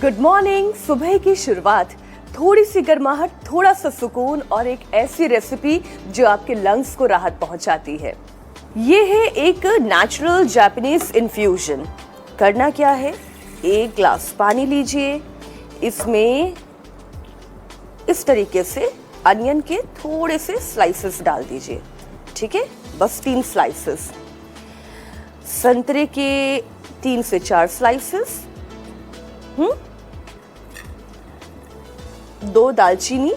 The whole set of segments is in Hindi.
Good morning. सुबह की शुरुआत, थोड़ी सी गर्माहट, थोड़ा सा सुकून और एक ऐसी रेसिपी जो आपके लंग्स को राहत पहुंचाती है। ये है एक नेचुरल जापानीज इन्फ्यूजन। करना क्या है, एक ग्लास पानी लीजिए, इसमें इस तरीके से अनियन के थोड़े से स्लाइसेस डाल दीजिए। ठीक है, बस 3 स्लाइसेस। संतरे के 3 से 4 स्लाइसेस। 2 दालचीनी,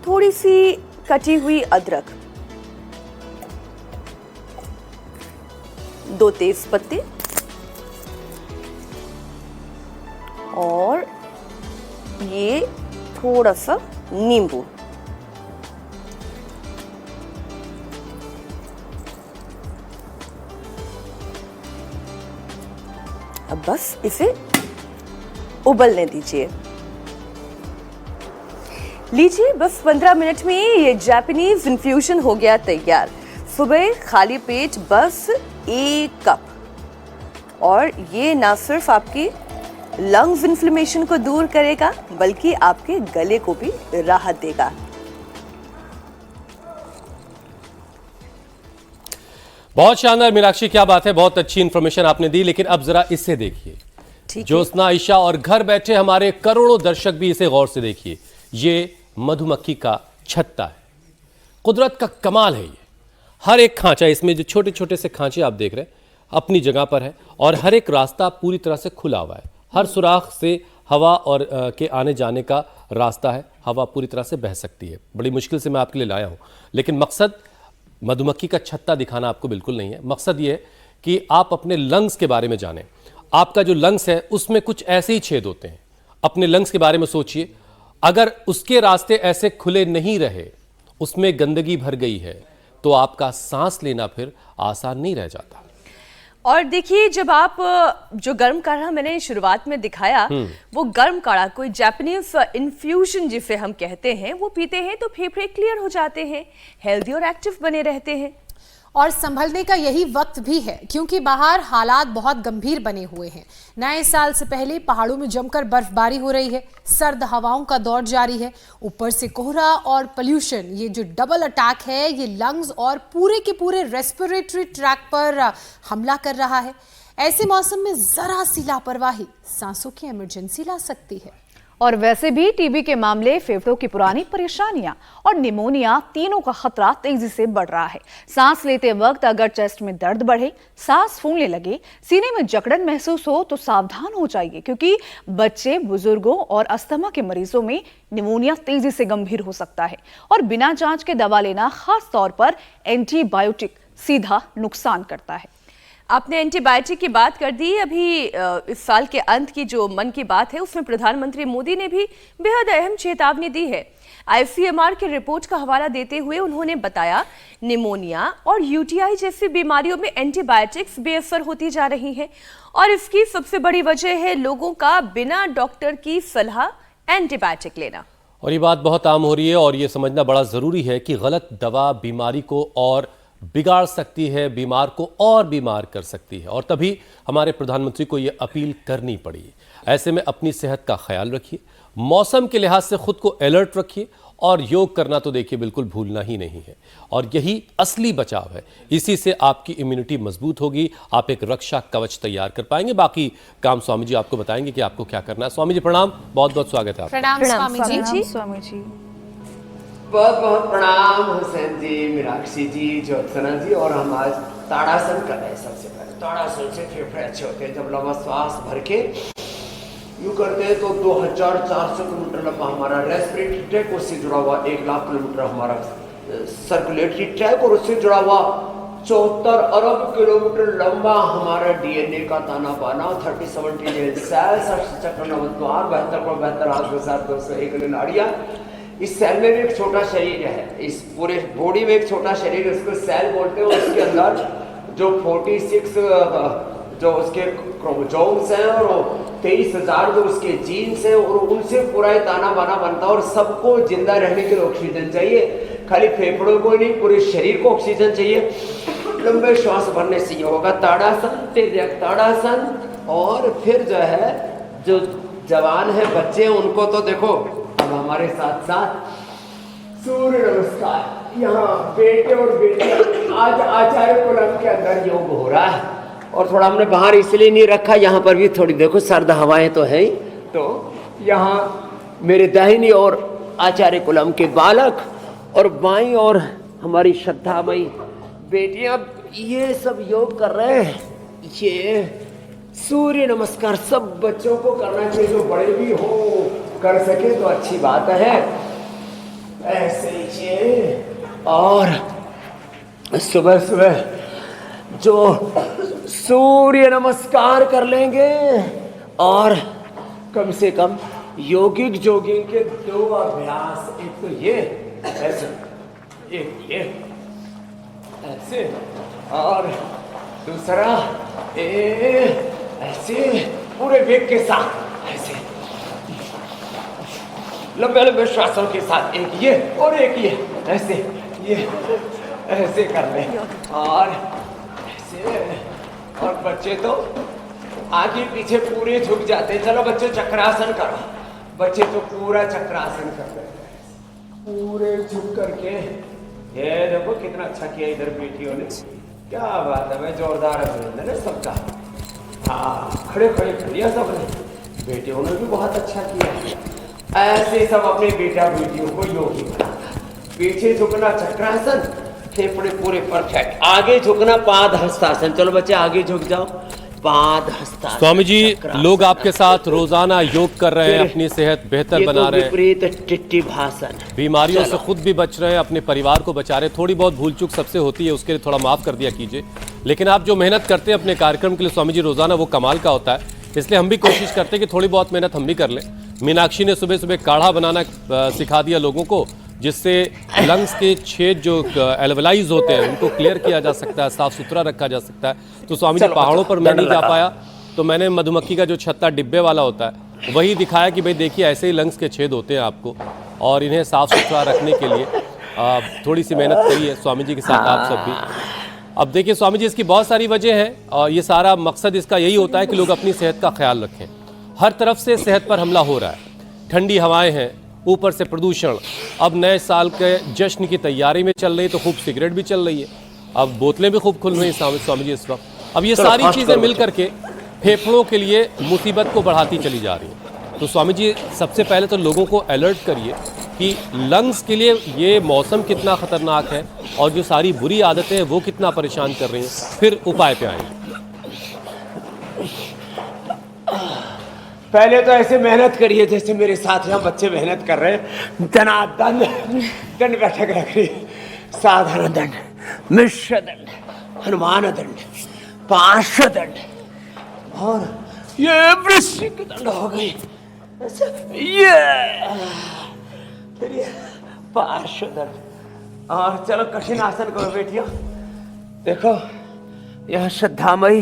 थोड़ी सी कटी हुई अदरक, 2 तेज पत्ते और ये थोड़ा सा नींबू। अब बस इसे उबलने दीजिए। लीजिए, बस 15 मिनट में ये जापानीज इन्फ्यूजन हो गया तैयार। सुबह खाली पेट बस 1 कप। और ये ना सिर्फ आपकी लंग्स इन्फ्लेमेशन को दूर करेगा बल्कि आपके गले को भी राहत देगा। बहुत शानदार मीनाक्षी, क्या बात है, बहुत अच्छी इंफॉर्मेशन आपने दी। लेकिन अब जरा इससे देखिए, ज्योत्सना, ईशा और घर बैठे हमारे करोड़ों दर्शक भी इसे गौर से देखिए। ये मधुमक्खी का छत्ता है, कुदरत का कमाल है। ये हर एक खांचा, इसमें जो छोटे छोटे से खांचे आप देख रहे हैं, अपनी जगह पर है और हर एक रास्ता पूरी तरह से खुला हुआ है। हर सुराख से हवा और के आने जाने का रास्ता है। हवा पूरी तरह से बह सकती है। बड़ी मुश्किल से मैं आपके लिए लाया हूं, लेकिन मकसद मधुमक्खी का छत्ता दिखाना आपको बिल्कुल नहीं है। मकसद ये है कि आप अपने लंग्स के बारे में जानें। आपका जो लंग्स है उसमें कुछ ऐसे ही छेद होते हैं। अपने लंग्स के बारे में सोचिए, अगर उसके रास्ते ऐसे खुले नहीं रहे, उसमें गंदगी भर गई है, तो आपका सांस लेना फिर आसान नहीं रह जाता। और देखिए, जब आप जो गर्म काढ़ा मैंने शुरुआत में दिखाया, वो गर्म काढ़ा कोई जापानीज इन्फ्यूजन जिसे हम कहते हैं, वो पीते हैं तो फेफड़े क्लियर हो जाते हैं, हेल्दी और एक्टिव बने रहते हैं। और संभलने का यही वक्त भी है, क्योंकि बाहर हालात बहुत गंभीर बने हुए हैं। नए साल से पहले पहाड़ों में जमकर बर्फबारी हो रही है, सर्द हवाओं का दौर जारी है, ऊपर से कोहरा और पोल्यूशन। ये जो डबल अटैक है, ये लंग्स और पूरे के पूरे रेस्पिरेटरी ट्रैक पर हमला कर रहा है। ऐसे मौसम में जरा सी लापरवाही सांसों की इमरजेंसी ला सकती है। और वैसे भी टीबी के मामले, फेफड़ों की पुरानी परेशानियां और निमोनिया, तीनों का खतरा तेजी से बढ़ रहा है। सांस लेते वक्त अगर चेस्ट में दर्द बढ़े, सांस फूलने लगे, सीने में जकड़न महसूस हो तो सावधान हो जाइए, क्योंकि बच्चे, बुजुर्गों और अस्थमा के मरीजों में निमोनिया तेजी से गंभीर हो सकता है। और बिना जांच के दवा लेना, खास तौर पर एंटीबायोटिक, सीधा नुकसान करता है। आपने एंटीबायोटिक की बात कर दी। अभी इस साल के अंत की जो मन की बात है, उसमें प्रधानमंत्री मोदी ने भी बेहद अहम चेतावनी दी है। ICMR की रिपोर्ट का हवाला देते हुए उन्होंने बताया, निमोनिया और UTI जैसी बीमारियों में एंटीबायोटिक्स बेअसर होती जा रही हैं और इसकी सबसे बड़ी वजह है लोगों का बिना डॉक्टर की सलाह एंटीबायोटिक लेना। और ये बात बहुत आम हो रही है और ये समझना बड़ा जरूरी है कि गलत दवा बीमारी को और बिगाड़ सकती है, बीमार को और बीमार कर सकती है। और तभी हमारे प्रधानमंत्री को यह अपील करनी पड़ी। ऐसे में अपनी सेहत का ख्याल रखिए, मौसम के लिहाज से खुद को अलर्ट रखिए और योग करना तो देखिए बिल्कुल भूलना ही नहीं है। और यही असली बचाव है। इसी से आपकी इम्यूनिटी मजबूत होगी, आप एक रक्षा कवच तैयार कर पाएंगे। बाकी काम स्वामी जी आपको बताएंगे कि आपको क्या करना है। स्वामी जी प्रणाम, बहुत बहुत स्वागत है आपका। प्रणाम स्वामी जी। बहुत बहुत प्रणाम हुसैन जी, मीनाक्षी जी, ज्योत्सना जी। और हम आज ताड़ासन कर रहे हैं। सबसे पहले ताड़ासन से फेफड़े अच्छे होते हैं। जब लंबा सांस भर के यूं करते हैं तो 2400 किलोमीटर लंबा हमारा रेस्पिरेटरी ट्रैक, उससे जुड़ा हुआ 1 लाख किलोमीटर हमारा सर्कुलेटरी ट्रैक, और उससे जुड़ा हुआ 74 अरब किलोमीटर लंबा हमारा DNA का ताना बाना, 37 ट्रिलियन सेल्स, 68 नवद्वार, 72 नाड़ियां। इस सेल में भी एक छोटा शरीर है, इस पूरे बॉडी में एक छोटा शरीर, उसको सेल बोलते हैं। उसके अंदर जो 46 जो उसके क्रोमोसोम्स हैं और 23,000 जो उसके जीन्स हैं, और उनसे पूरा ताना बाना बनता है। और सबको जिंदा रहने के लिए ऑक्सीजन चाहिए, खाली फेफड़ों को नहीं, पूरे शरीर को ऑक्सीजन चाहिए। लंबे श्वास भरने से ये होगा ताड़ासन, तेज ताड़ासन, और फिर जो है जो जवान है बच्चे उनको तो देखो अब हमारे साथ साथ सूर्य नमस्कार यहाँ बेटे और बेटी आज आचार्य कुलम के अंदर योग हो रहा है। और थोड़ा हमने बाहर इसलिए नहीं रखा, यहाँ पर भी थोड़ी देखो सर्द हवाएं तो है ही। तो यहाँ मेरे दाहिनी ओर आचार्य कुलम के बालक और बाईं ओर हमारी श्रद्धामयी बेटियां ये सब योग कर रहे हैं। ये सूर्य नमस्कार सब बच्चों को करना चाहिए, जो बड़े भी हो कर सके तो अच्छी बात है। ऐसे ही और सुबह सुबह जो सूर्य नमस्कार कर लेंगे और कम से कम योगिक जोगिंग के 2 अभ्यास, एक तो ये ऐसे, एक ये ऐसे और दूसरा ऐसे पूरे वेग के साथ ऐसे लंबे लंबे श्वासों के साथ, एक ये और एक ये ऐसे, ये ऐसे कर ले और ऐसे। और बच्चे तो आगे पीछे पूरे झुक जाते हैं। चलो बच्चे चक्रासन करो, बच्चे तो पूरा चक्रासन कर रहे हैं पूरे झुक करके। ये देखो कितना अच्छा किया इधर बेटियों ने, क्या बात है भाई, जोरदार अभिनंदन है सबका। हाँ खड़े खड़े कर लिया सबने, बेटियों ने भी बहुत अच्छा किया। ऐसे सब अपने बेटा बेटियों को योगी बनाना। पीछे झुकना चक्रासन, फेफड़े पूरे परफेक्ट, आगे झुकना पाद हस्तासन। चलो बच्चे आगे झुक जाओ, पाद हस्तासन। स्वामी जी लोग आपके साथ रोजाना योग कर रहे हैं, अपनी सेहत बेहतर बना रहे हैं, विपरीत टिट्टी भाषण, बीमारियों से खुद भी बच रहे हैं, अपने परिवार को बचा रहे हैं। थोड़ी बहुत भूल चूक सबसे होती है, उसके लिए थोड़ा माफ कर दिया कीजिए। लेकिन आप जो मेहनत करते हैं अपने कार्यक्रम के लिए स्वामी जी रोजाना, वो कमाल का होता है। इसलिए हम भी कोशिश करते हैं कि थोड़ी बहुत मेहनत हम भी कर लें। मीनाक्षी ने सुबह सुबह काढ़ा बनाना सिखा दिया लोगों को, जिससे लंग्स के छेद जो एल्वेलाइज होते हैं उनको क्लियर किया जा सकता है, साफ सुथरा रखा जा सकता है। तो स्वामी जी पहाड़ों पर मैं नहीं जा पाया तो मैंने मधुमक्खी का जो छत्ता डिब्बे वाला होता है वही दिखाया कि भाई देखिए ऐसे ही लंग्स के छेद होते हैं आपको, और इन्हें साफ सुथरा रखने के लिए थोड़ी सी मेहनत करिए स्वामी जी के साथ आप सब भी। अब देखिए स्वामी जी इसकी बहुत सारी वजह है और ये सारा मकसद इसका यही होता है कि लोग अपनी सेहत का ख्याल रखें। हर तरफ से सेहत पर हमला हो रहा है, ठंडी हवाएं हैं, ऊपर से प्रदूषण, अब नए साल के जश्न की तैयारी में चल रही तो खूब सिगरेट भी चल रही है, अब बोतलें भी खूब खुल रही हैं स्वामी जी इस वक्त। अब ये सारी चीज़ें मिल करके फेफड़ों के लिए मुसीबत को बढ़ाती चली जा रही है। तो स्वामी जी सबसे पहले तो लोगों को अलर्ट करिए कि लंग्स के लिए ये मौसम कितना खतरनाक है और जो सारी बुरी आदतें हैं वो कितना परेशान कर रही हैं, फिर उपाय पे आएंगे। पहले तो ऐसे मेहनत करिए जैसे मेरे साथ यहाँ बच्चे मेहनत कर रहे हैं। धनादंड, दंड बैठक रख रही, साधारण दंड, मिश्र दंड, हनुमान दंड, पार्श्व दंड और ये वृश्चिक दंड हो गई। ये फिर ये पार्श्व दंड। और चलो कठिन आसन करो बेटियों। देखो यह श्रद्धामयी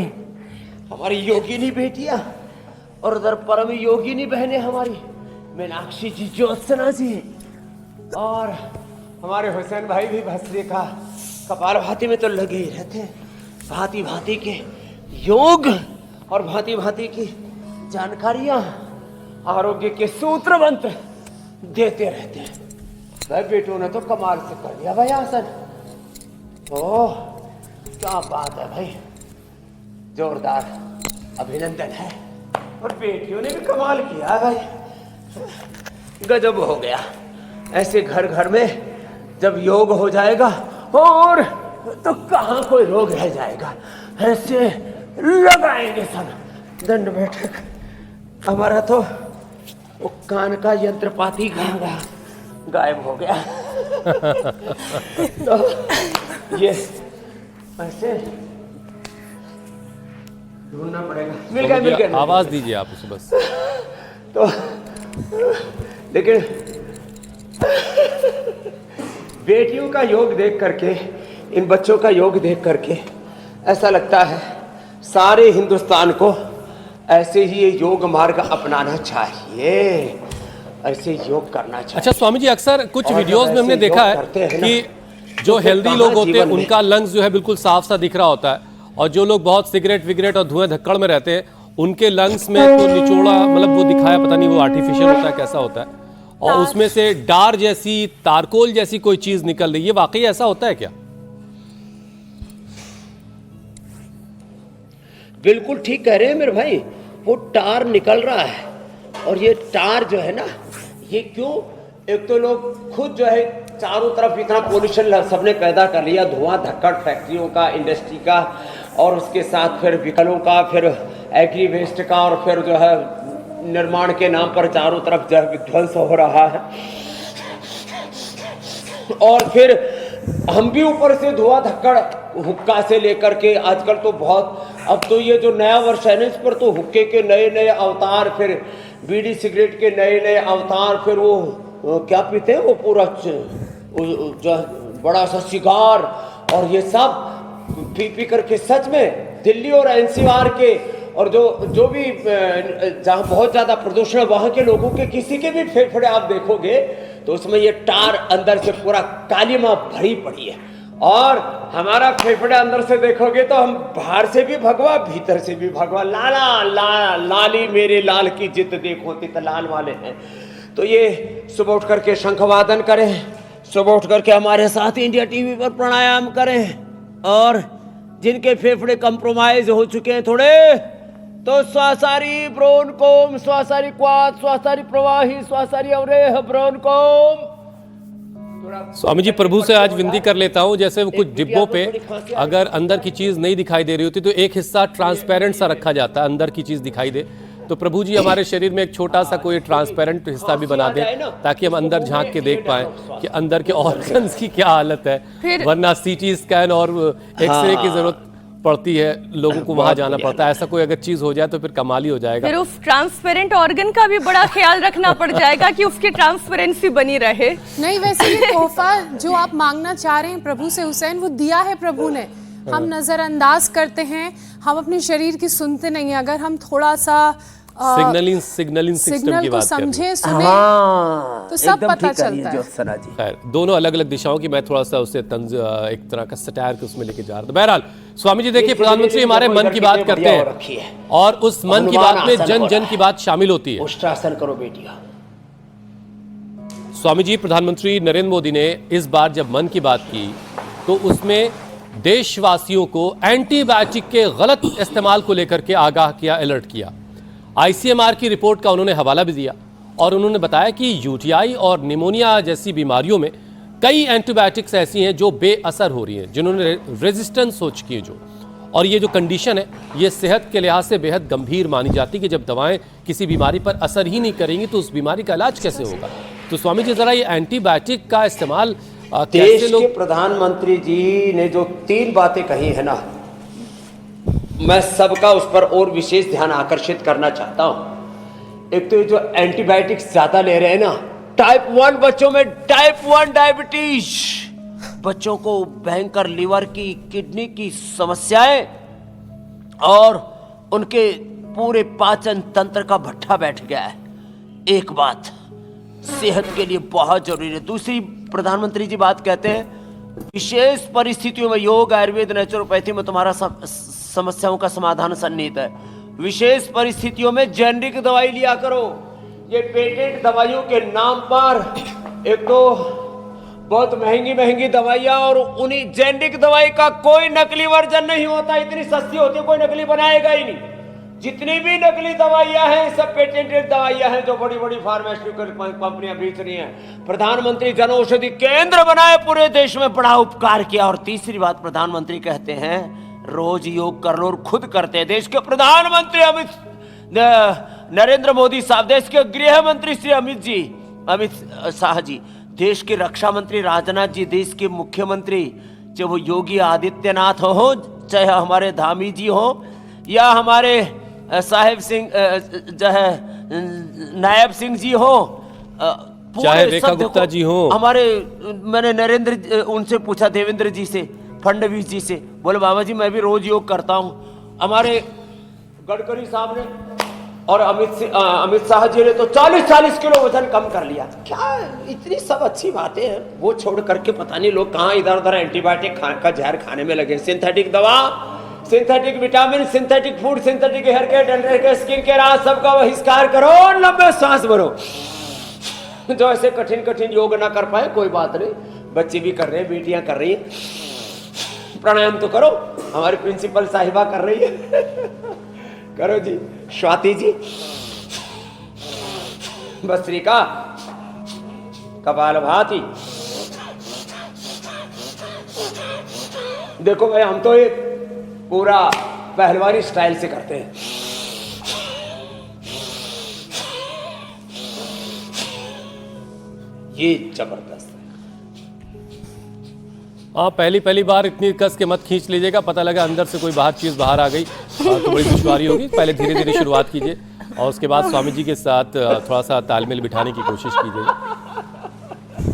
हमारी योगिनी बेटियां और उधर परम योगिनी बहनें हमारी मीनाक्षी जी, ज्योत्सना जी और हमारे हुसैन भाई भी भस्त्री का कपाल भाती में तो लगे ही रहते हैं। भांति भांति के योग और भांति भांति की जानकारियां, आरोग्य के सूत्र मंत्र देते रहते हैं। भाई बेटों ने तो कमाल से कर लिया भाई आसन। ओह क्या बात है भाई, जोरदार अभिनंदन है। और बेटियों ने भी कमाल किया भाई, गजब हो गया। ऐसे घर घर में जब योग हो जाएगा और तो कहाँ कोई रोग रह जाएगा। ऐसे लगाएंगे सब दंड बैठक। हमारा तो वो कान का यंत्रपाती गायब हो गया। तो ये ऐसे ढूंढना पड़ेगा। मिल गया। आवाज दीजिए आप उसे बस। तो लेकिन बेटियों का योग देख करके, इन बच्चों का योग देख करके ऐसा लगता है सारे हिंदुस्तान को ऐसे ही ये योग मार्ग अपनाना चाहिए, ऐसे योग करना चाहिए। अच्छा स्वामी जी, अक्सर कुछ वीडियोस में हमने देखा है कि जो हेल्दी लोग होते हैं उनका लंग्स जो है बिल्कुल साफ सा दिख रहा होता है, और जो लोग बहुत सिगरेट विगरेट और धुएं धक्कड़ में रहते हैं उनके लंग्स में तो निचोड़ा, मतलब वो दिखाया, पता नहीं वो आर्टिफिशियल होता है कैसा होता है, और उसमें से डार जैसी, तारकोल जैसी कोई चीज निकल रही है। वाकई ऐसा होता है क्या? बिल्कुल ठीक कह रहे हैं मेरे भाई, वो टार निकल रहा है। और ये टार जो है ना, ये क्यों, एक तो लोग खुद जो है चारों तरफ इतना पोल्यूशन सबने पैदा कर लिया, धुआं धक्कड़ फैक्ट्रियों का, इंडस्ट्री का, और उसके साथ फिर व्हीकलों का, फिर एग्री वेस्ट का, और फिर जो है निर्माण के नाम पर चारों तरफ जो है विध्वंस हो रहा है। और फिर हम भी ऊपर से धुआं धक्कड़, हुक्का से लेकर के आजकल तो बहुत, अब तो ये जो नया वर्ष है ना, इस पर तो हुक्के के नए नए अवतार, फिर बीड़ी सिगरेट के नए नए अवतार, फिर वो क्या पीते हैं वो पूरा जो बड़ा सा सिगार, और ये सब पी करके सच में दिल्ली और एनसीआर के, और जो भी जहाँ बहुत ज़्यादा प्रदूषण है वहाँ के लोगों के किसी के भी फेफड़े आप देखोगे तो उसमें ये टार अंदर से पूरा कालीमा भरी पड़ी है। और हमारा फेफड़े अंदर से देखोगे तो हम बाहर से भी भगवा, भीतर से भी भगवा, लाला लाली मेरे लाल की जिद देखो तित लाल वाले हैं। तो ये सुबह उठ करके शंखवादन करें, सुबह उठ करके हमारे साथ इंडिया टीवी पर प्राणायाम करें, और जिनके फेफड़े कंप्रोमाइज हो चुके हैं थोड़े, तो स्वासारी ब्रोनकोम, स्वासारी क्वाद, स्वासारी प्रवाही, स्वासारी अवरेह ब्रोनकोम। स्वामी जी, प्रभु से आज विनती कर लेता हूं, जैसे वो कुछ डिब्बों पे अगर अंदर की चीज नहीं दिखाई दे रही होती तो एक हिस्सा ट्रांसपेरेंट सा रखा जाता है, अंदर की चीज दिखाई दे, तो प्रभु जी हमारे शरीर में एक छोटा सा कोई ट्रांसपेरेंट हिस्सा भी बना दें ताकि हम अंदर झांक के देख पाएं कि अंदर के ऑर्गन्स की क्या हालत है। वरना सीटी स्कैन और एक्सरे की जरूरत पड़ती है, लोगों को वहां जाना पड़ता है। ऐसा कोई अगर चीज हो जाए तो फिर कमाल ही हो जाएगा। फिर उस ट्रांसपेरेंट ऑर्गन का भी बड़ा ख्याल रखना पड़ जाएगा कि उसकी ट्रांसपेरेंसी बनी रहे। नहीं, वैसे ये तोहफा जो आप मांगना चाह रहे हैं प्रभु से हुसैन, वो दिया है प्रभु ने, हम नजरअंदाज करते हैं, हम अपने शरीर की सुनते नहीं है। अगर हम थोड़ा सा सिग्नलिंग सिस्टम की को बात समझे सुने तो सब पता चलता है। खैर, दोनों अलग अलग दिशाओं की, मैं थोड़ा सा उससे एक तरह का सटायर के उसमें लेके जा रहा था। बहरहाल स्वामी जी, देखिए प्रधानमंत्री हमारे मन की बात करते हैं और उस मन की बात में जन जन की बात शामिल होती है। उष्ट्रासन करो बेटिया। स्वामी जी, प्रधानमंत्री नरेंद्र मोदी ने इस बार जब मन की बात की तो उसमें देशवासियों को एंटीबायोटिक के गलत इस्तेमाल को लेकर के आगाह किया, अलर्ट किया। आईसीएमआर की रिपोर्ट का उन्होंने हवाला भी दिया और उन्होंने बताया कि यूटीआई और निमोनिया जैसी बीमारियों में कई एंटीबायोटिक्स ऐसी हैं जो बेअसर हो रही हैं, जिन्होंने रेजिस्टेंस हो चुकी है जो, और ये जो कंडीशन है ये सेहत के लिहाज से बेहद गंभीर मानी जाती है कि जब दवाएं किसी बीमारी पर असर ही नहीं करेंगी तो उस बीमारी का इलाज कैसे होगा। तो स्वामी जी, जरा ये एंटीबायोटिक का इस्तेमाल देश के प्रधानमंत्री जी ने जो 3 बातें कही है ना, मैं सबका उस पर और विशेष ध्यान आकर्षित करना चाहता हूं। एक तो जो एंटीबायोटिक्स ज्यादा ले रहे हैं ना, टाइप 1 बच्चों में टाइप 1 डायबिटीज, बच्चों को भयंकर लीवर की, किडनी की समस्याएं और उनके पूरे पाचन तंत्र का भट्ठा बैठ गया है। एक बात सेहत के लिए बहुत जरूरी है। दूसरी, प्रधानमंत्री जी बात कहते हैं विशेष परिस्थितियों में योग, आयुर्वेद, नेचुरोपैथी में तुम्हारा समस्याओं का समाधान सन्निहित है। विशेष परिस्थितियों में जेनरिक दवाई लिया करो। ये पेटेंट दवाइयों के नाम पर एक तो बहुत महंगी महंगी दवाइयां, और उन्हीं जेनरिक दवाई का कोई नकली वर्जन नहीं होता, इतनी सस्ती होती है कोई नकली बनाएगा ही नहीं। जितनी भी नकली दवाइयां हैं सब पेटेंटेड दवाइयां हैं जो बड़ी बड़ी फार्मास्यूटिकल कंपनियां बेच रही हैं। प्रधानमंत्री जन औषधि केंद्र बनाए, पूरे देश में बड़ा उपकार किया। और तीसरी बात, प्रधानमंत्री कहते हैं रोज योग कर लो, और खुद करते हैं। देश के प्रधानमंत्री नरेंद्र मोदी साहब, देश के गृह मंत्री श्री अमित शाह जी, देश के रक्षा मंत्री राजनाथ जी, देश के मुख्यमंत्री चाहे वो योगी आदित्यनाथ हो, चाहे हमारे धामी जी हो, या हमारे साहेब सिंह जो है नायब सिंह जी हो, चाहे रेखा गुप्ता जी हो, हमारे, मैंने उनसे पूछा, देवेंद्र जी से, फडणवीस जी से, बोले बाबा जी मैं भी रोज योग करता हूँ। हमारे गडकरी साहब ने और अमित शाह जी ने तो 40-40 किलो वजन कम कर लिया। क्या इतनी सब अच्छी बातें हैं, वो छोड़ करके पता नहीं लोग कहाँ इधर उधर एंटीबायोटिक का जहर खाने में लगे। सिंथेटिक दवा synthetic vitamin, synthetic food, synthetic hair care, dental care, skin care, आज सबका बहिष्कार करो, लंबे सांस भरो। जो ऐसे कठिन कठिन योग ना कर पाए कोई बात नहीं, बच्चे भी कर रहे हैं, बेटियां कर रही हैं, प्राणायाम तो करो, हमारी प्रिंसिपल साहिबा कर रही है। करो जी, स्वाति जी, भस्त्रिका, कपालभाति। देखो भाई, हम तो ये पूरा पहलवानी स्टाइल से करते हैं। ये जबरदस्त है। हाँ, पहली बार इतनी कस के मत खींच लीजिएगा, पता लगा अंदर से कोई बाहर चीज बाहर आ गई तो बड़ी दुश्वारी होगी। पहले धीरे धीरे शुरुआत कीजिए और उसके बाद स्वामी जी के साथ थोड़ा सा तालमेल बिठाने की कोशिश कीजिए,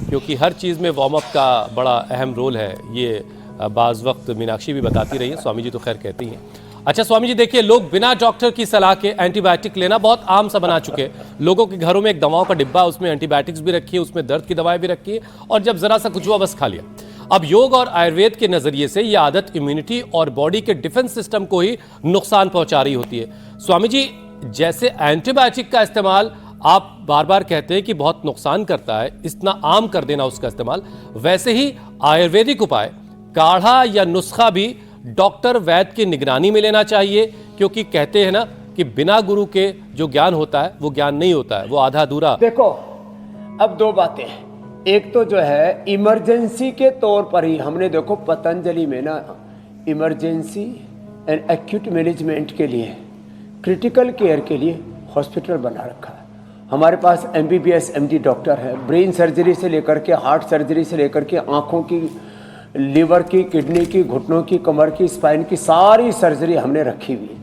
क्योंकि हर चीज़ में वार्म अप का बड़ा अहम रोल है। ये बाज़ वक्त मीनाक्षी भी बताती रही है, स्वामी जी तो खैर कहती हैं। अच्छा स्वामी जी, देखिए, लोग बिना डॉक्टर की सलाह के एंटीबायोटिक लेना बहुत आम सा बना चुके हैं। लोगों के घरों में एक दवाओं का डिब्बा, उसमें एंटीबायोटिक्स भी रखी है, उसमें दर्द की दवाएं भी रखी है, और जब जरा सा कुछ हुआ बस खा लिया। अब योग और आयुर्वेद के नजरिए से यह आदत इम्यूनिटी और बॉडी के डिफेंस सिस्टम को ही नुकसान पहुंचा रही होती है। स्वामी जी, जैसे एंटीबायोटिक का इस्तेमाल आप बार बार कहते हैं कि बहुत नुकसान करता है, इतना आम कर देना उसका इस्तेमाल, वैसे ही आयुर्वेदिक उपाय, काढ़ा या नुस्खा भी डॉक्टर वैद्य की निगरानी में लेना चाहिए, क्योंकि कहते हैं ना कि बिना गुरु के जो ज्ञान होता है वो ज्ञान नहीं होता है, वो आधा अधूरा। देखो, अब दो बातें हैं। एक तो जो है इमरजेंसी के तौर पर ही हमने, देखो पतंजलि में ना इमरजेंसी एंड एक्यूट मैनेजमेंट के लिए, क्रिटिकल केयर के लिए हॉस्पिटल बना रखा है। हमारे पास MBBS MD डॉक्टर है, ब्रेन सर्जरी से लेकर के हार्ट सर्जरी से लेकर के आँखों की, लीवर की, किडनी की, घुटनों की, कमर की, स्पाइन की सारी सर्जरी हमने रखी हुई है।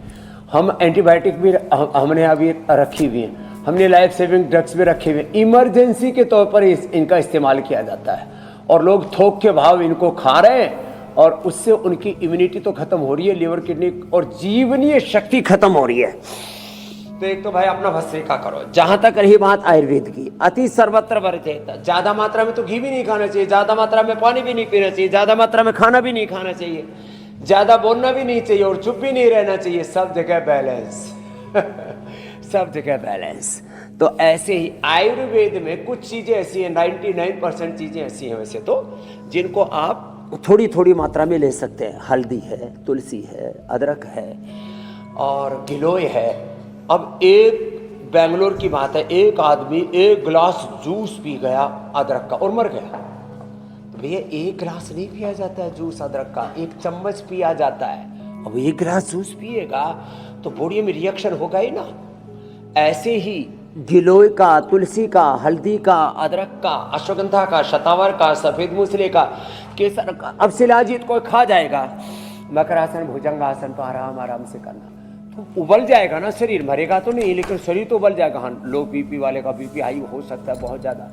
हम एंटीबायोटिक भी हमने अभी रखी हुई है, हमने लाइफ सेविंग ड्रग्स भी रखे हुए। इमरजेंसी के तौर पर इनका इस्तेमाल किया जाता है, और लोग थोक के भाव इनको खा रहे हैं, और उससे उनकी इम्यूनिटी तो खत्म हो रही है, लीवर, किडनी और जीवनीय शक्ति खत्म हो रही है। तो एक तो भाई अपना भस्त्रिका करो। जहां तक रही बात आयुर्वेद की, अति सर्वत्र वर्जित, ज्यादा मात्रा में तो घी भी नहीं खाना चाहिए, ज्यादा मात्रा में पानी भी नहीं पीना चाहिए, ज्यादा मात्रा में खाना भी नहीं खाना चाहिए, ज्यादा बोलना भी नहीं चाहिए और चुप भी नहीं रहना चाहिए। सब जगह बैलेंस। सब जगह बैलेंस। तो ऐसे ही आयुर्वेद में कुछ चीजें ऐसी हैं, 99% चीजें ऐसी हैं वैसे तो, जिनको आप थोड़ी थोड़ी मात्रा में ले सकते हैं। हल्दी है, तुलसी है, अदरक है और गिलोय है। अब एक बेंगलोर की बात है, एक आदमी 1 गिलास जूस पी गया अदरक का और मर गया। तो भैया 1 गिलास नहीं पिया जाता है जूस अदरक का, 1 चम्मच पिया जाता है। अब 1 गिलास जूस पिएगा तो बॉडी में रिएक्शन होगा ही ना। ऐसे ही गिलोय का, तुलसी का, हल्दी का, अदरक का, अश्वगंधा का, शतावर का, सफेद मूसले का, केसर का, अब शिलाजीत को खा जाएगा। मकरासन, भुजंगासन तो आराम से करना, तो उबल जाएगा ना शरीर, मरेगा तो नहीं लेकिन शरीर तो उबल जाएगा। हाँ, लो बीपी वाले का बीपी हाई हो सकता है बहुत ज़्यादा,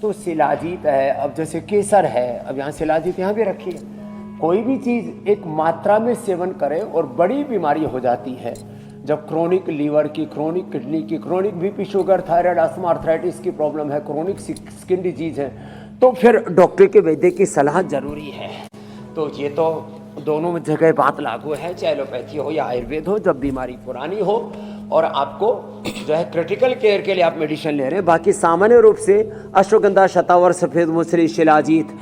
तो शिलाजीत है। अब जैसे केसर है, अब यहाँ शिलाजीत यहाँ भी रखी है। कोई भी चीज़ एक मात्रा में सेवन करें और बड़ी बीमारी हो जाती है। जब क्रोनिक लीवर की, क्रोनिक किडनी की, chronic BP, sugar, thyroid, asthma, arthritis की प्रॉब्लम है, क्रोनिक स्किन डिजीज है, तो फिर डॉक्टर के वैद्य की सलाह जरूरी है। तो ये तो दोनों जगह बात लागू है, चाहे एलोपैथी हो या आयुर्वेद हो। जब बीमारी पुरानी हो और आपको जो है क्रिटिकल केयर के लिए आप मेडिसिन ले रहे हैं, बाकी सामान्य रूप से अश्वगंधा, शतावर, सफेद मूसली, शिलाजीत,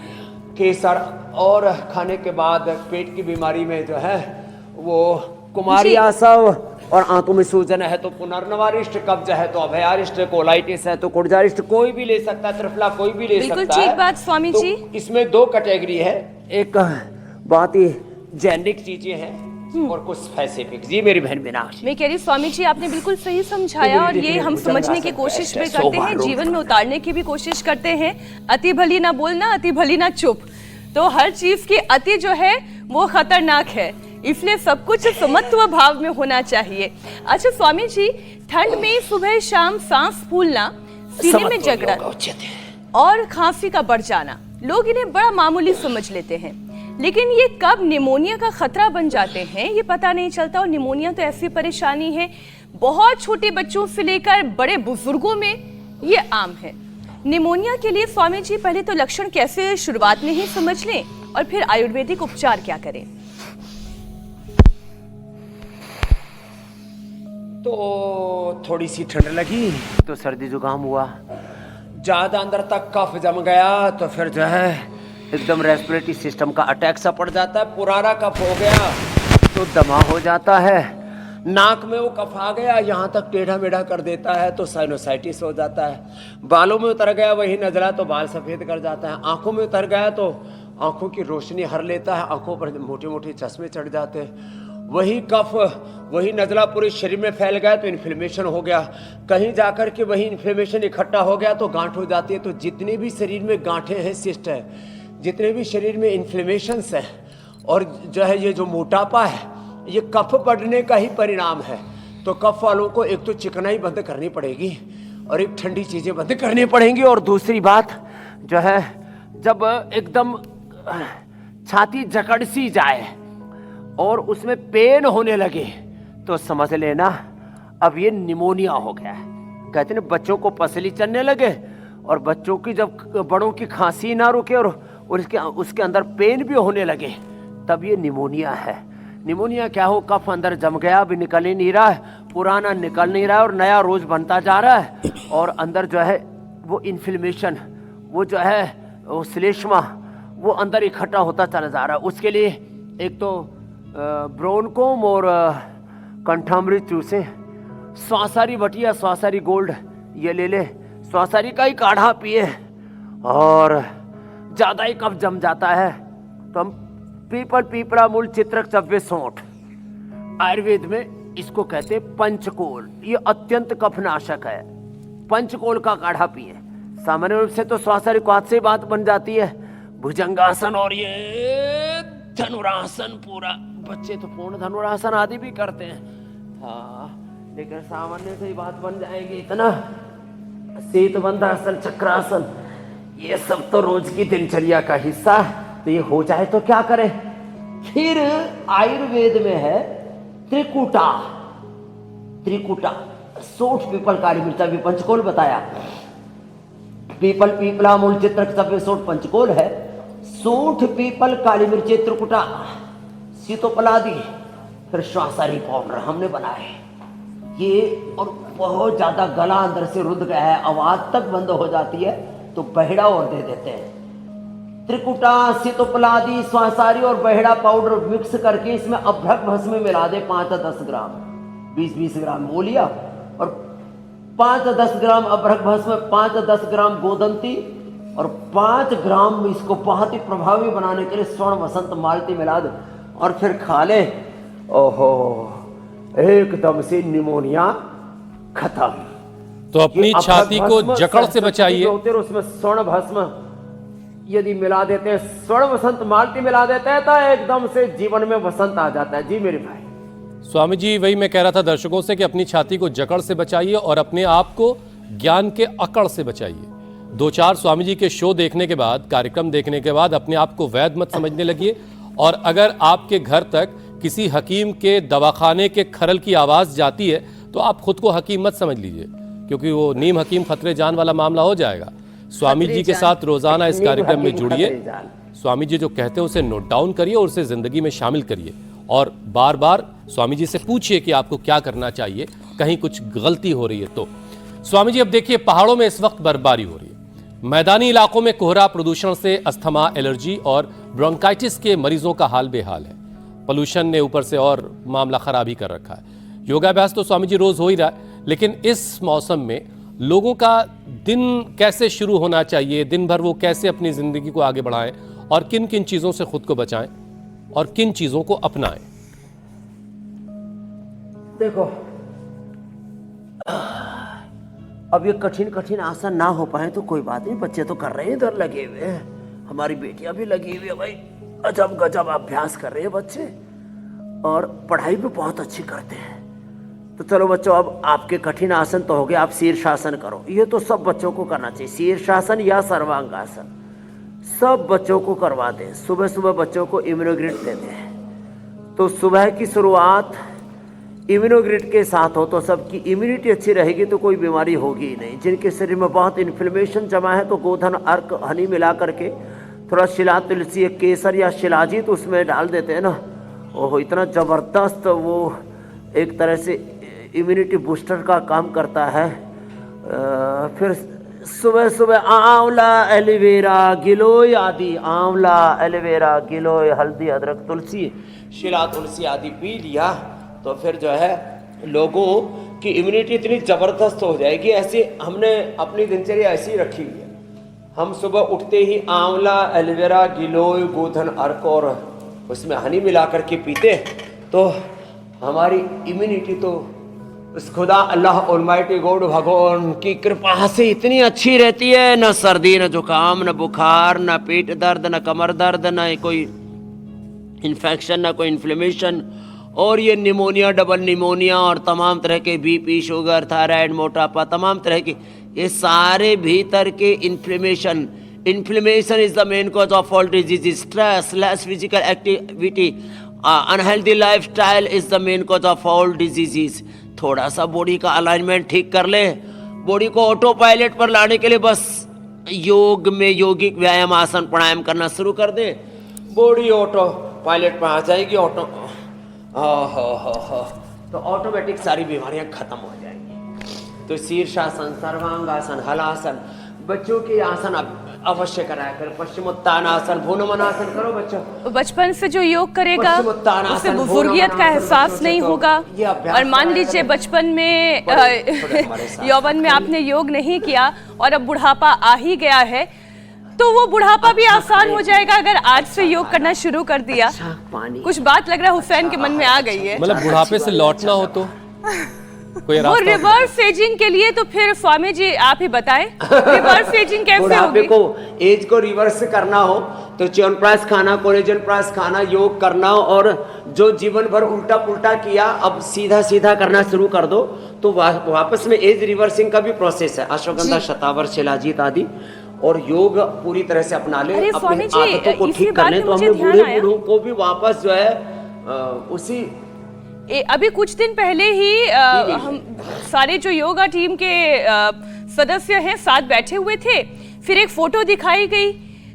केसर, और खाने के बाद पेट की बीमारी में जो है वो कुमारी आसव, और आंतों में सूजन है तो पुनर्नवारिष्ट, कब्ज है तो अभयारिष्ट, कोलाइटिस है तो कुर्जारिष्ट, कोई भी ले सकता है, त्रिफला कोई भी ले सकता है। बिल्कुल ठीक बात स्वामी जी। इसमें 2 कैटेगरी है, एक बहुत ही जेनरिक चीजें हैं और कुछ स्पेसिफिक। जी मेरी बहन मीनाक्षी, मैं कह रही स्वामी जी आपने बिल्कुल सही समझाया, और ये हम समझने की कोशिश भी करते हैं, जीवन में उतारने की भी कोशिश करते हैं। अति भली ना बोलना, अति भली ना चुप। तो हर चीज की अति जो है वो खतरनाक है, इसलिए सब कुछ समत्व भाव में होना चाहिए। अच्छा स्वामी जी, ठंड में सुबह शाम सांस फूलना, सीने में जकड़न और खांसी का बढ़ जाना, लोग इन्हें बड़ा मामूली समझ लेते हैं, लेकिन ये कब निमोनिया का खतरा बन जाते हैं ये पता नहीं चलता। और निमोनिया तो ऐसी परेशानी है, बहुत छोटे बच्चों से लेकर बड़े बुजुर्गों में ये आम है। निमोनिया के लिए स्वामी जी पहले तो लक्षण कैसे शुरुआत में ही समझ लें, और फिर आयुर्वेदिक उपचार क्या करें? तो थोड़ी सी ठंड लगी तो सर्दी जुकाम हुआ, ज़्यादा अंदर तक कफ जम गया तो फिर जो है एकदम रेस्पिरेटरी सिस्टम का अटैक सा पड़ जाता है। पुराना कफ हो गया तो दमा हो जाता है, नाक में वो कफ आ गया यहाँ तक टेढ़ा मेढ़ा कर देता है तो साइनोसाइटिस हो जाता है। बालों में उतर गया वही नजला तो बाल सफ़ेद कर जाता है। आंखों में उतर गया तो आंखों की रोशनी हर लेता है, आंखों पर मोटे मोटे चश्मे चढ़ जाते हैं। वही कफ वही नज़ला पूरे शरीर में फैल गया तो इन्फ्लेमेशन हो गया, कहीं जाकर के वही इन्फ्लेमेशन इकट्ठा हो गया तो गांठ हो जाती है। तो जितने भी शरीर में गांठें हैं, सिस्ट है, जितने भी शरीर में इन्फ्लेमेशंस हैं और जो है ये जो मोटापा है, ये कफ बढ़ने का ही परिणाम है। तो कफ वालों को एक तो चिकनाई बंद करनी पड़ेगी और एक ठंडी चीज़ें बंद करनी पड़ेंगी। और दूसरी बात जो है, जब एकदम छाती जकड़ सी जाए और उसमें पेन होने लगे तो समझ लेना अब ये निमोनिया हो गया है। कहते हैं बच्चों को पसली चलने लगे और बच्चों की जब बड़ों की खांसी ना रुके और उसके अंदर पेन भी होने लगे तब ये निमोनिया है। निमोनिया क्या हो, कफ अंदर जम गया, अभी निकल ही नहीं रहा है, पुराना निकल नहीं रहा है और नया रोज बनता जा रहा है और अंदर जो है वो इन्फ्लेमेशन, वो जो है वो श्लेष्मा वो अंदर इकट्ठा होता चला जा रहा है। उसके लिए एक तो ब्रोनकोम और कंठामृत चूसे, स्वासारी बटिया, स्वासारी गोल्ड ये ले ले, स्वासारी का ही काढ़ा पिए। और ज़्यादा ही कफ जम जाता है तो हम पीपल, पीपरा, मूल, चित्रक, चव्वे, सोंठ, आयुर्वेद में इसको कहते हैं पंचकोल। ये अत्यंत कफनाशक है। पंचकोल का काढ़ा पिए। सामान्य रूप से तो स्वासारी क्वाथ से बात बन जाती है, भुजंगासन और ये धनुरासन, पूरा बच्चे तो पूर्ण धनुरासन आदि भी करते हैं, हाँ, लेकिन सामान्य से ही बात बन जाएगी। इतना शीतबंधासन, चक्रासन, ये सब तो रोज की दिनचर्या का हिस्सा है। तो ये हो जाए तो क्या करें। फिर आयुर्वेद में है त्रिकुटा, त्रिकुटा, सोठ, पीपल, काली मिर्चा भी पंचकोल बताया। पीपल, पीपला, मूल, चित्रक, चव्वे, सोठ पंचकोल है। सोठ, पीपल, काली मिर्चे, त्रिकुटा, सीतोपलादि, फिर श्वासारी पाउडर हमने बनाए ये। और बहुत ज्यादा गला अंदर से रुध गया है, आवाज तक बंद हो जाती है तो बहेड़ा और दे देते हैं। त्रिकुटा, सीतोपलादि, श्वासारी और बहेड़ा पाउडर मिक्स करके इसमें अभ्रक भस्म मिला दे 5-10 ग्राम, 20-20 ग्राम वो लिया और 5-10 ग्राम अभ्रक भस्म, 5-10 ग्राम गोदंती और 5 ग्राम इसको बहुत ही प्रभावी बनाने के लिए स्वर्ण वसंत माल्टी मिला दे और फिर खा ले। ओहो, एकदम से निमोनिया खत्म। तो अपनी छाती को जकड़ से बचाइए। उसमें स्वर्ण भस्म यदि मिला देते हैं, स्वर्ण वसंत माल्टी मिला देते हैं तो एकदम से जीवन में वसंत आ जाता है। जी मेरे भाई। स्वामी जी, वही मैं कह रहा था दर्शकों से कि अपनी छाती को जकड़ से बचाइए और अपने आप को ज्ञान के अकड़ से बचाइए। 2-4 स्वामी जी के शो देखने के बाद, कार्यक्रम देखने के बाद अपने आप को वैध मत समझने लगिए। और अगर आपके घर तक किसी हकीम के दवाखाने के खरल की आवाज़ जाती है तो आप खुद को हकीम मत समझ लीजिए, क्योंकि वो नीम हकीम खतरे जान वाला मामला हो जाएगा। स्वामी जी के साथ रोजाना इस कार्यक्रम में जुड़िए। स्वामी जी जो कहते हैं उसे नोट डाउन करिए और उसे जिंदगी में शामिल करिए और बार बार स्वामी जी से पूछिए कि आपको क्या करना चाहिए, कहीं कुछ गलती हो रही है तो। स्वामी जी, अब देखिए पहाड़ों में इस वक्त बर्फबारी हो रही है, मैदानी इलाकों में कोहरा, प्रदूषण से अस्थमा, एलर्जी और ब्रोंकाइटिस के मरीजों का हाल बेहाल है। पोल्यूशन ने ऊपर से और मामला खराब ही कर रखा है। योगाभ्यास तो स्वामी जी रोज हो ही रहा है, लेकिन इस मौसम में लोगों का दिन कैसे शुरू होना चाहिए, दिन भर वो कैसे अपनी जिंदगी को आगे बढ़ाएं और किन किन चीजों से खुद को बचाएं और किन चीजों को अपनाएं। देखो, अब ये कठिन कठिन आसन ना हो पाए तो कोई बात नहीं, बच्चे तो कर रहे हैं, इधर लगे हुए हैं, हमारी बेटियां भी लगी हुई है भाई, अजब गजब अभ्यास कर रहे हैं बच्चे और पढ़ाई भी बहुत अच्छी करते हैं। तो चलो बच्चों, अब आपके कठिन आसन तो हो गए, आप शीर्षासन करो। ये तो सब बच्चों को करना चाहिए, शीर्षासन या सर्वांगासन सब बच्चों को करवा दें। सुबह सुबह बच्चों को इम्यूनोग्रिड देते हैं, तो सुबह की शुरुआत इम्यूनोग्रिड के साथ हो तो सबकी इम्यूनिटी अच्छी रहेगी, तो कोई बीमारी होगी ही नहीं। जिनके शरीर में बहुत इन्फ्लेमेशन जमा है तो गोधन, अर्क, हनी मिला करके थोड़ा शिला, तुलसी, केसर या शिलाजीत उसमें डाल देते हैं ना, ओहो इतना ज़बरदस्त वो एक तरह से इम्यूनिटी बूस्टर का काम करता है। फिर सुबह सुबह आंवला, एलोवेरा, गिलोय आदि, आंवला, एलोवेरा, गिलोय, हल्दी, अदरक, तुलसी, शिला तुलसी आदि पी लिया तो फिर जो है लोगों की इम्यूनिटी इतनी ज़बरदस्त हो जाएगी। ऐसे हमने अपनी दिनचर्या ऐसी रखी हुई है। हम सुबह उठते ही आंवला, एलोवेरा, गिलोय, गोधन, अर्क और उसमें हनी मिला करके पीते तो हमारी इम्यूनिटी तो उस खुदा अल्लाह ऑलमाइटी गॉड भगवान की कृपा से इतनी अच्छी रहती है। न सर्दी, न जुकाम, न बुखार, न पेट दर्द, न कमर दर्द, न कोई इन्फेक्शन, न कोई इन्फ्लेमेशन, और ये निमोनिया, डबल निमोनिया और तमाम तरह के बीपी, शुगर, थायराइड, मोटापा, तमाम तरह के ये सारे भीतर के inflammation is the main cause of all disease. Stress, less physical activity, unhealthy lifestyle is the main cause of all diseases. थोड़ा सा बॉडी का अलाइनमेंट ठीक कर ले, बॉडी को ऑटो पायलट पर लाने के लिए बस योग में योगिक व्यायाम, आसन, प्राणायाम करना शुरू कर दे, बॉडी ऑटो पायलट पर आ जाएगी। तो ऑटोमेटिक सारी बीमारियां खत्म हो जाएंगी। तो शीर्षासन, सर्वांगासन, हलासन, बच्चों के आसन अवश्य कराया करो। पश्चिमोत्तानासन, भूनमनासन करो बच्चों। बचपन से जो योग करेगा पश्चिमोत्तानासन, उसे बुजुर्गियत का एहसास नहीं होगा। और मान लीजिए बचपन में यौवन में आपने योग नहीं किया और अब बुढ़ापा आ ही गया है तो वो बुढ़ापा भी आसान हो जाएगा अगर आज से योग करना शुरू कर दिया। कुछ बात लग रहा है हुसैन के मन में आ गई है। मतलब बुढ़ापे से लौटना हो तो कोई वो रास्ता? रिवर्स एजिंग के लिए तो फिर स्वामी जी आप ही बताएं, रिवर्स एजिंग कैसे बुढ़ापे होगी? को एज को रिवर्स करना हो तो च्यवनप्राश खाना, कोलेजन प्राश खाना, योग करना, और जो जीवन भर उल्टा पुल्टा किया अब सीधा सीधा करना शुरू कर दो तो वापस में एज रिवर्सिंग का भी प्रोसेस है। अश्वगंधा, शतावर, शिलाजीत आदि और योग पूरी तरह से अपना ले, अरे अपनी स्वामी जी, आदतों को इसी ठीक कर बात ले में तो मुझे हमें ध्यान बूढ़े आया। बूढ़ों को भी वापस जो है उसी अभी कुछ दिन पहले ही हम सारे जो योगा टीम के सदस्य हैं साथ बैठे हुए थे, फिर एक फोटो दिखाई गई,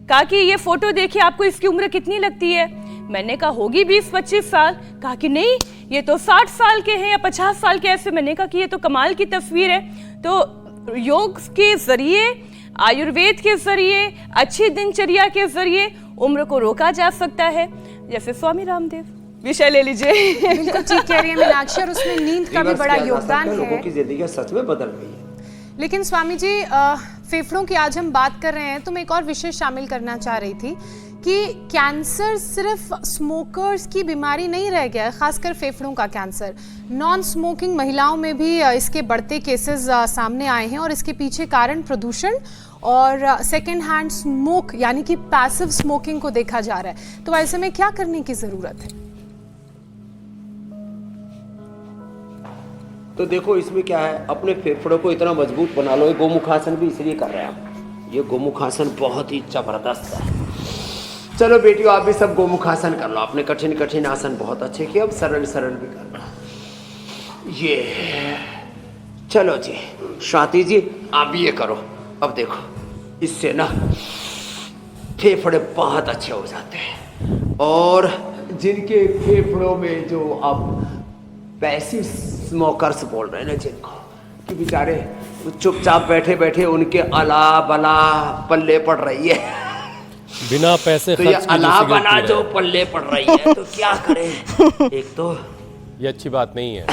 कहा कि ये फोटो देखिए आपको इसकी उम्र कितनी लगती है। मैंने कहा होगी 20-25 साल। कहा कि नहीं ये तो 60 साल के हैं या 50 साल के। ऐसे मैंने कहा कि ये तो कमाल की तस्वीर है। तो योग के जरिए, आयुर्वेद के जरिए, अच्छी दिनचर्या के जरिए उम्र को रोका जा सकता है। जैसे स्वामी रामदेव, विषय ले लीजिए। बिल्कुल ठीक कह रही है मीनाक्षी, और उसमें नींद का भी बड़ा योगदान है। लोगों की जिंदगी सच में बदल गई है। लेकिन स्वामी जी, फेफड़ों की आज हम बात कर रहे हैं तो मैं एक और विषय शामिल करना चाह रही थी कि कैंसर सिर्फ स्मोकर्स की बीमारी नहीं रह गया है, खासकर फेफड़ों का कैंसर। नॉन स्मोकिंग महिलाओं में भी इसके बढ़ते केसेस सामने आए हैं और इसके पीछे कारण प्रदूषण और सेकेंड हैंड स्मोक यानी कि पैसिव स्मोकिंग को देखा जा रहा है। तो ऐसे में क्या करने की जरूरत है? तो देखो इसमें क्या है, अपने फेफड़ों को इतना मजबूत बना लो। गोमुखासन भी इसलिए कर रहे हैं हम। ये गोमुखासन बहुत ही जबरदस्त है। चलो बेटियों आप भी सब गोमुखासन कर लो। आपने कठिन कठिन आसन बहुत अच्छे किए, अब सरल सरल भी कर लो। ये चलो जी, स्वाति जी आप भी ये करो। अब देखो इससे ना फेफड़े बहुत अच्छे हो जाते हैं। और जिनके फेफड़ों में जो अब पैसिव स्मोकर्स बोल रहे हैं ना, जिनको कि बेचारे चुपचाप बैठे बैठे उनके अला बला पल्ले पड़ रही है, बिना पैसे तो ये खर्च किए अला जो बला सिगरेट जो पी पल्ले पड़ रही है तो क्या करें। एक तो ये अच्छी बात नहीं है।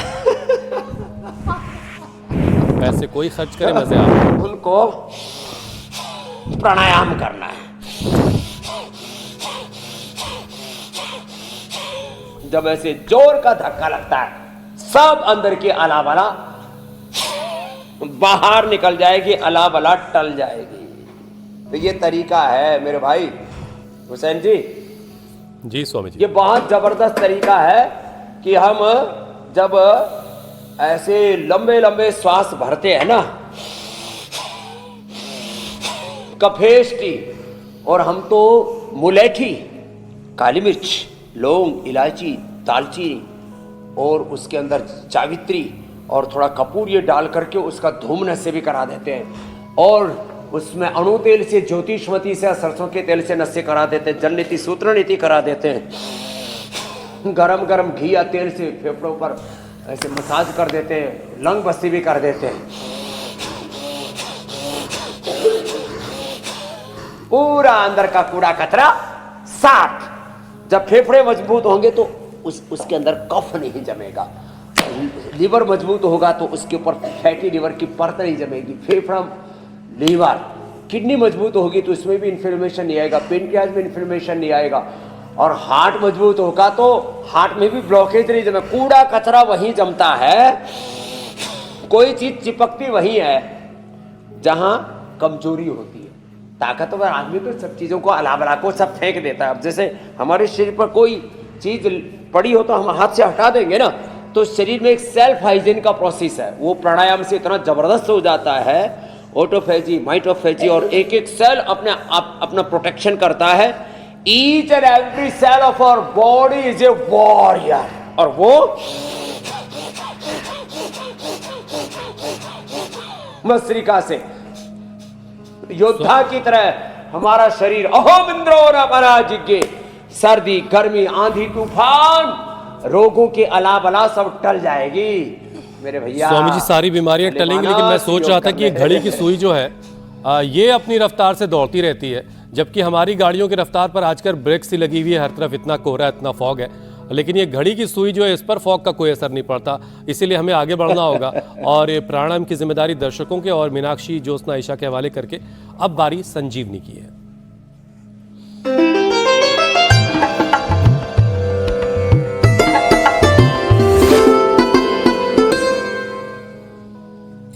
पैसे कोई खर्च करे, मजे आप। उनको प्राणायाम करना है। जब ऐसे जोर का धक्का लगता है सब अंदर की अला बला बाहर निकल जाएगी, अला बला टल जाएगी। तो ये तरीका है मेरे भाई हुसैन जी। जी स्वामी जी। ये बहुत जबरदस्त तरीका है कि हम जब ऐसे लंबे लंबे श्वास भरते हैं ना, कफेष्टी, और हम तो मुलेठी, काली मिर्च, लौंग, इलायची, दालचीनी और उसके अंदर जावित्री और थोड़ा कपूर ये डाल करके उसका धूमने से भी करा देते हैं। और उसमें अणु तेल से, ज्योतिषमती से, सरसों के तेल से नस्य करा देते हैं, जल नीति, सूत्र नीति करा देते हैं। गरम गरम घी या तेल से फेफड़ों पर ऐसे मसाज कर देते हैं, लंग बस्ती भी कर देते हैं। पूरा अंदर का कूड़ा कचरा साफ। जब फेफड़े मजबूत होंगे तो उसके अंदर कफ नहीं जमेगा। लीवर मजबूत होगा तो उसके ऊपर फैटी लीवर की परत नहीं जमेगी। फेफड़ा, लीवर, किडनी मजबूत होगी तो इसमें भी इन्फ्लेमेशन नहीं आएगा, पेनक्रियाज में इन्फ्लेमेशन नहीं आएगा। और हार्ट मजबूत होगा तो हार्ट में भी ब्लॉकेज नहीं जमे। कूड़ा कचरा वहीं जमता है, कोई चीज चिपकती वहीं है जहां कमजोरी होती है। ताकतवर आदमी तो सब चीजों को अलावला को सब फेंक देता है। अब जैसे हमारे शरीर पर कोई चीज पड़ी हो तो हम हाथ से हटा देंगे ना, तो शरीर में एक सेल्फ हाइजीन का प्रोसेस है, वो प्राणायाम से इतना जबरदस्त हो जाता है। ऑटोफेजी, माइटोफेजी, और एक एक सेल अपना प्रोटेक्शन करता है। Each and every cell of our body is a warrior, और वो मस्तिका से योद्धा की तरह हमारा शरीर अहोम इंद्रो न पराजिज्ञे, सर्दी, गर्मी, आंधी, तूफान, रोगों के अलाबला सब टल जाएगी मेरे भैया। स्वामी जी, सारी बीमारियां टलेंगी, लेकिन मैं सोच रहा था कि ये घड़ी की सुई जो है ये अपनी रफ्तार से दौड़ती रहती है, जबकि हमारी गाड़ियों की रफ्तार पर आजकल ब्रेक सी लगी हुई है, हर तरफ इतना कोहरा, इतना फॉग है। लेकिन ये घड़ी की सुई जो है, इस पर फॉग का कोई असर नहीं पड़ता, इसीलिए हमें आगे बढ़ना होगा। और ये प्राणायाम की जिम्मेदारी दर्शकों के और मीनाक्षी, ज्योत्सना, ईशा के हवाले करके अब बारी संजीवनी की है।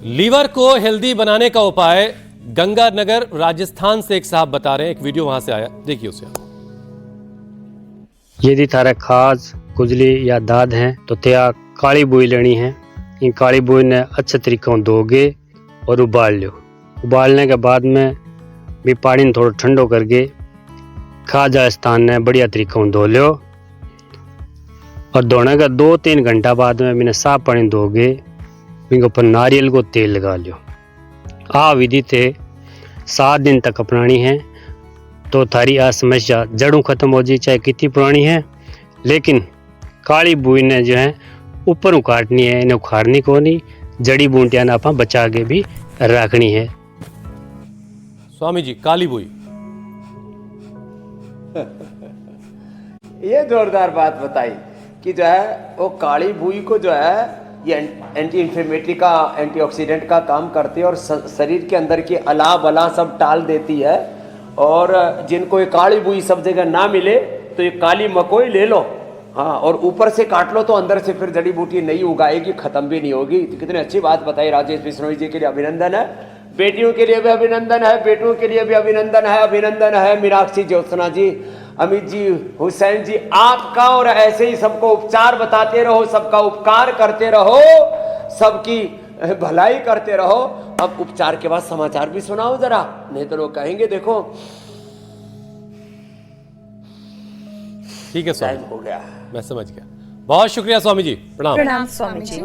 लीवर को हेल्दी बनाने का उपाय गंगानगर राजस्थान से एक साहब बता रहे हैं। एक वीडियो वहां से आया, देखिए उसे। यदि थारा खाज, खुजली या दाद हैं तो त्या काली बुई लेनी है। इन काली बुई ने अच्छे तरीके धोगे और उबाल लो। उबालने के बाद में भी पानी थोड़ा ठंडो करके खाजा स्थान ने बढ़िया तरीके धो लो। और धोने का 2-3 घंटा बाद में मैंने साफ पानी धोगे, इनके ऊपर नारियल को तेल लगा लो। आ विधि थे 7 दिन तक अपनानी है तो थारी आ समस्या जड़ों खत्म हो जाए, चाहे कितनी पुरानी है। लेकिन काली बुई ने जो है ऊपर उकाटनी है, इन्हें उखाड़नी को नहीं, जड़ी बूटियां आप बचा के भी रखनी है। स्वामी जी, काली बुई ये जोरदार बात बताई कि जो है वो काली बुई को जो है ये एंटी इन्फ्लेमेटरी का, एंटीऑक्सीडेंट का काम करती है और शरीर के अंदर की अला बला सब टाल देती है। और जिनको ये काली बुई सब जगह ना मिले तो ये काली मकोई ले लो, हाँ, और ऊपर से काट लो तो अंदर से फिर जड़ी बूटी नहीं उगाएगी, खत्म भी नहीं होगी। तो कितनी अच्छी बात बताई राजेश बिश्नोई जी, के लिए अभिनंदन है। बेटियों के लिए भी अभिनंदन है, बेटों के लिए भी अभिनंदन है। अभिनंदन है मीनाक्षी, ज्योत्सना जी, अमित जी, हुसैन जी, आपका। और ऐसे ही सबको उपचार बताते रहो, सबका उपकार करते रहो, सबकी भलाई करते रहो। अब उपचार के बाद समाचार भी सुनाओ जरा, नहीं तो लोग कहेंगे देखो ठीक है स्वामी, टाइम हो गया। मैं समझ गया। बहुत शुक्रिया स्वामी जी, प्रणाम। प्रणाम स्वामी जी।